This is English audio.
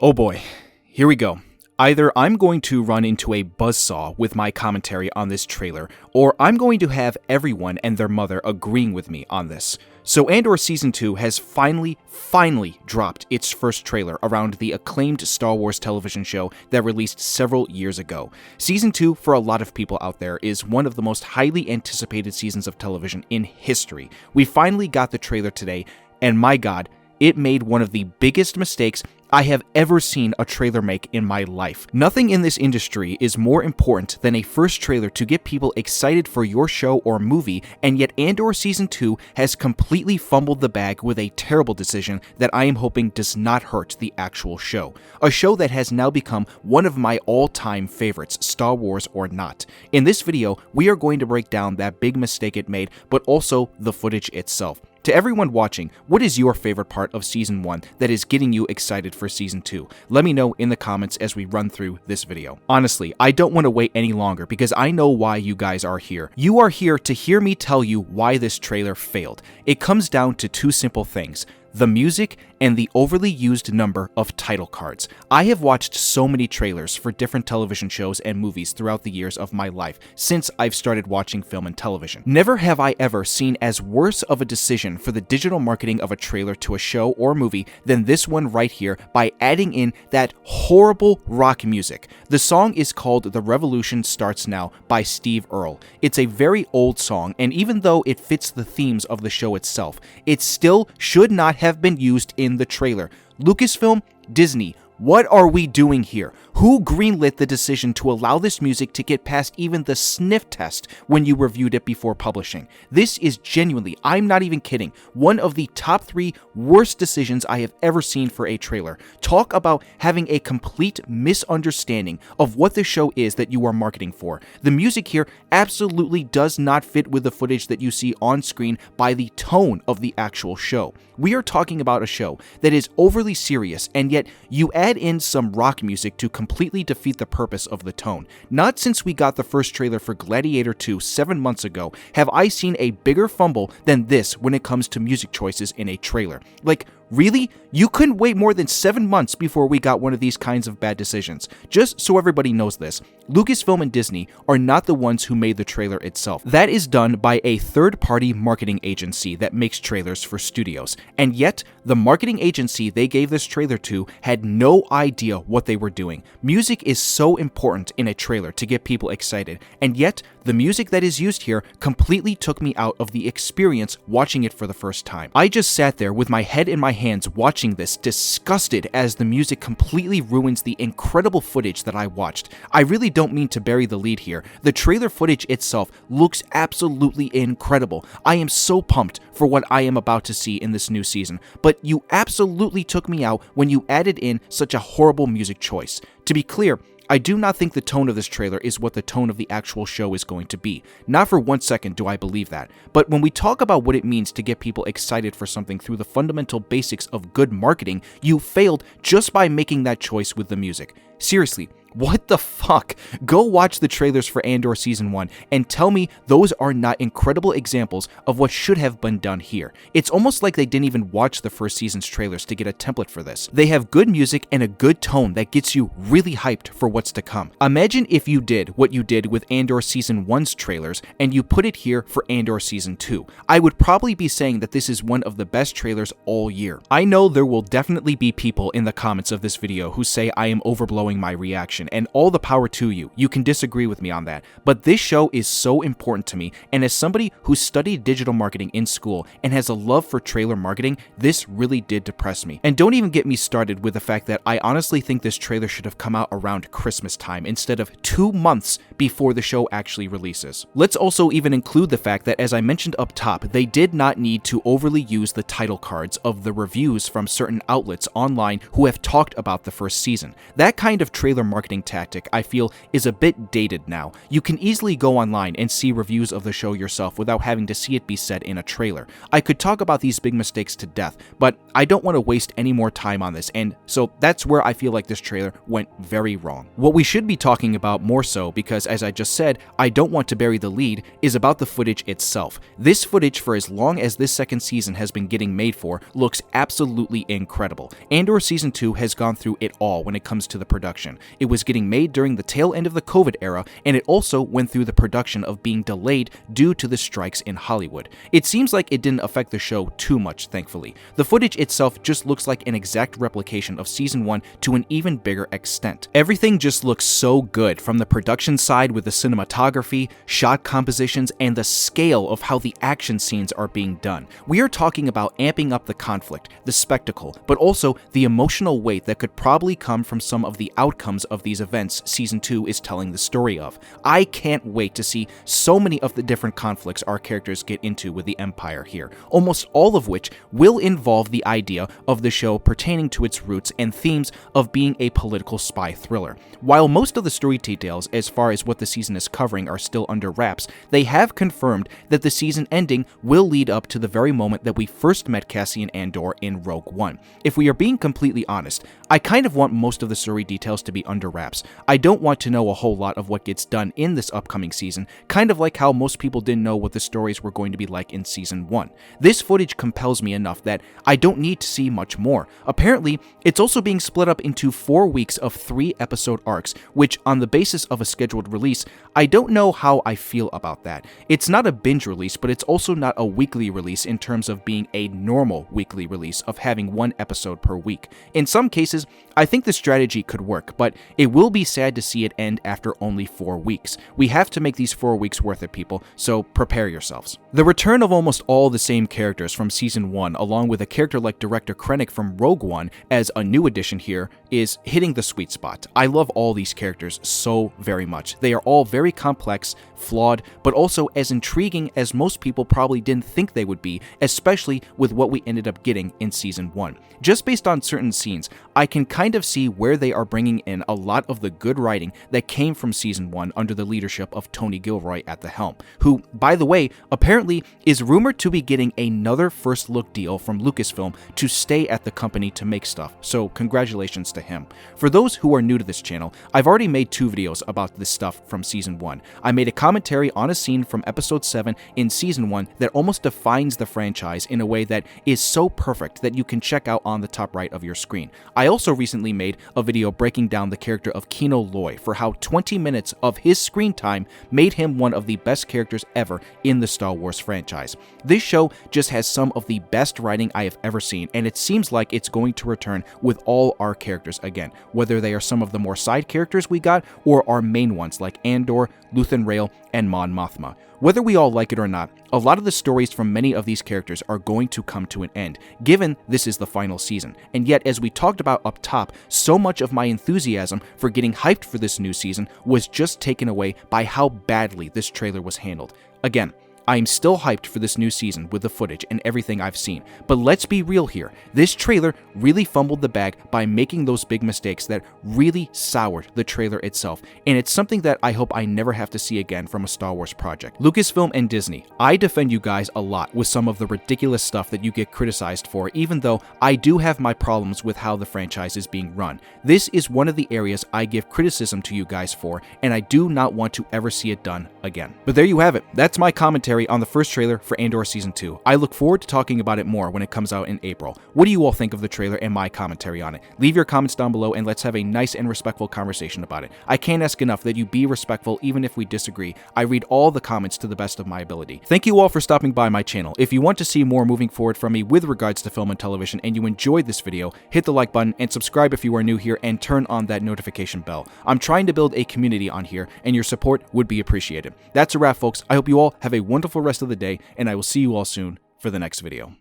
Oh boy, here we go. Either I'm going to run into a buzzsaw with my commentary on this trailer, or I'm going to have everyone and their mother agreeing with me on this. So Andor Season 2 has finally dropped its first trailer around the acclaimed Star Wars television show that released several years ago. Season 2, for a lot of people out there, is one of the most highly anticipated seasons of television in history. We finally got the trailer today, and my god, it made one of the biggest mistakes I have ever seen a trailer make in my life. Nothing in this industry is more important than a first trailer to get people excited for your show or movie, and yet Andor Season 2 has completely fumbled the bag with a terrible decision that I am hoping does not hurt the actual show. A show that has now become one of my all-time favorites, Star Wars or not. In this video, we are going to break down that big mistake it made, but also the footage itself. To everyone watching, what is your favorite part of Season 1 that is getting you excited for Season 2? Let me know in the comments as we run through this video. Honestly, I don't want to wait any longer because I know why you guys are here. You are here to hear me tell you why this trailer failed. It comes down to two simple things: the music and the overly used number of title cards. I have watched so many trailers for different television shows and movies throughout the years of my life since I've started watching film and television. Never have I ever seen as worse of a decision for the digital marketing of a trailer to a show or movie than this one right here by adding in that horrible rock music. The song is called The Revolution Starts Now by Steve Earle. It's a very old song, and even though it fits the themes of the show itself, it still should not have been used in the trailer. Lucasfilm, Disney, what are we doing here? Who greenlit the decision to allow this music to get past even the sniff test when you reviewed it before publishing? This is genuinely, I'm not even kidding, one of the top 3 worst decisions I have ever seen for a trailer. Talk about having a complete misunderstanding of what the show is that you are marketing for. The music here absolutely does not fit with the footage that you see on screen by the tone of the actual show. We are talking about a show that is overly serious, and yet you add in some rock music to completely defeat the purpose of the tone. Not since we got the first trailer for Gladiator 2 7 months ago have I seen a bigger fumble than this when it comes to music choices in a trailer. Like, really? You couldn't wait more than 7 months before we got one of these kinds of bad decisions. Just so everybody knows this, Lucasfilm and Disney are not the ones who made the trailer itself. That is done by a third-party marketing agency that makes trailers for studios. And yet, the marketing agency they gave this trailer to had no idea what they were doing. Music is so important in a trailer to get people excited, and yet, the music that is used here completely took me out of the experience watching it for the first time. I just sat there with my head in my hands watching this, disgusted as the music completely ruins the incredible footage that I watched. I really don't mean to bury the lead here. The trailer footage itself looks absolutely incredible. I am so pumped for what I am about to see in this new season, but you absolutely took me out when you added in such a horrible music choice. To be clear, I do not think the tone of this trailer is what the tone of the actual show is going to be. Not for 1 second do I believe that. But when we talk about what it means to get people excited for something through the fundamental basics of good marketing, you failed just by making that choice with the music. Seriously, what the fuck? Go watch the trailers for Andor Season 1 and tell me those are not incredible examples of what should have been done here. It's almost like they didn't even watch the first season's trailers to get a template for this. They have good music and a good tone that gets you really hyped for what's to come. Imagine if you did what you did with Andor Season 1's trailers and you put it here for Andor Season 2. I would probably be saying that this is one of the best trailers all year. I know there will definitely be people in the comments of this video who say I am overblowing my reaction, and all the power to you. You can disagree with me on that, but this show is so important to me, and as somebody who studied digital marketing in school and has a love for trailer marketing, this really did depress me. And don't even get me started with the fact that I honestly think this trailer should have come out around Christmas time instead of 2 months before the show actually releases. Let's also even include the fact that, as I mentioned up top, they did not need to overly use the title cards of the reviews from certain outlets online who have talked about the first season. That kind of trailer marketing marketing tactic I feel is a bit dated now. You can easily go online and see reviews of the show yourself without having to see it be said in a trailer. I could talk about these big mistakes to death, but I don't want to waste any more time on this, and so that's where I feel like this trailer went very wrong. What we should be talking about more so, because as I just said, I don't want to bury the lead, is about the footage itself. This footage, for as long as this second season has been getting made for, looks absolutely incredible. Andor Season 2 has gone through it all when it comes to the production. It was getting made during the tail end of the COVID era, and it also went through the production of being delayed due to the strikes in Hollywood. It seems like it didn't affect the show too much, thankfully. The footage itself just looks like an exact replication of Season 1 to an even bigger extent. Everything just looks so good, from the production side with the cinematography, shot compositions, and the scale of how the action scenes are being done. We are talking about amping up the conflict, the spectacle, but also the emotional weight that could probably come from some of the outcomes of these events Season 2 is telling the story of. I can't wait to see so many of the different conflicts our characters get into with the Empire here, almost all of which will involve the idea of the show pertaining to its roots and themes of being a political spy thriller. While most of the story details as far as what the season is covering are still under wraps, they have confirmed that the season ending will lead up to the very moment that we first met Cassian Andor in Rogue One. If we are being completely honest, I kind of want most of the story details to be under wraps. I don't want to know a whole lot of what gets done in this upcoming season, kind of like how most people didn't know what the stories were going to be like in Season 1. This footage compels me enough that I don't need to see much more. Apparently, it's also being split up into 4 weeks of 3-episode arcs, which, on the basis of a scheduled release, I don't know how I feel about that. It's not a binge release, but it's also not a weekly release in terms of being a normal weekly release of having 1 episode per week. In some cases, I think the strategy could work, but it will be sad to see it end after only 4 weeks. We have to make these 4 weeks worth it, people, so prepare yourselves. The return of almost all the same characters from Season 1, along with a character like Director Krennic from Rogue One as a new addition here, is hitting the sweet spot. I love all these characters so very much. They are all very complex, flawed, but also as intriguing as most people probably didn't think they would be, especially with what we ended up getting in Season 1. Just based on certain scenes, I can kind of see where they are bringing in a lot of the good writing that came from Season 1 under the leadership of Tony Gilroy at the helm, who, by the way, apparently is rumored to be getting another first look deal from Lucasfilm to stay at the company to make stuff, so congratulations to him. For those who are new to this channel, I've already made 2 videos about this stuff from Season 1. I made a commentary on a scene from Episode 7 in Season 1 that almost defines the franchise in a way that is so perfect that you can check out on the top right of your screen. I also recently made a video breaking down the character of Kino Loy for how 20 minutes of his screen time made him one of the best characters ever in the Star Wars franchise. This show just has some of the best writing I have ever seen, and it seems like it's going to return with all our characters again, whether they are some of the more side characters we got or our main ones like Andor, Luthen Rael, and Mon Mothma. Whether we all like it or not, a lot of the stories from many of these characters are going to come to an end, given this is the final season. And yet, as we talked about up top, so much of my enthusiasm for getting hyped for this new season was just taken away by how badly this trailer was handled. Again, I am still hyped for this new season with the footage and everything I've seen, but let's be real here. This trailer really fumbled the bag by making those big mistakes that really soured the trailer itself, and it's something that I hope I never have to see again from a Star Wars project. Lucasfilm and Disney, I defend you guys a lot with some of the ridiculous stuff that you get criticized for, even though I do have my problems with how the franchise is being run. This is one of the areas I give criticism to you guys for, and I do not want to ever see it done again. But there you have it. That's my commentary on the first trailer for Andor Season 2. I look forward to talking about it more when it comes out in April. What do you all think of the trailer and my commentary on it? Leave your comments down below and let's have a nice and respectful conversation about it. I can't ask enough that you be respectful even if we disagree. I read all the comments to the best of my ability. Thank you all for stopping by my channel. If you want to see more moving forward from me with regards to film and television and you enjoyed this video, hit the like button and subscribe if you are new here and turn on that notification bell. I'm trying to build a community on here and your support would be appreciated. That's a wrap, folks. I hope you all have a wonderful rest of the day, and I will see you all soon for the next video.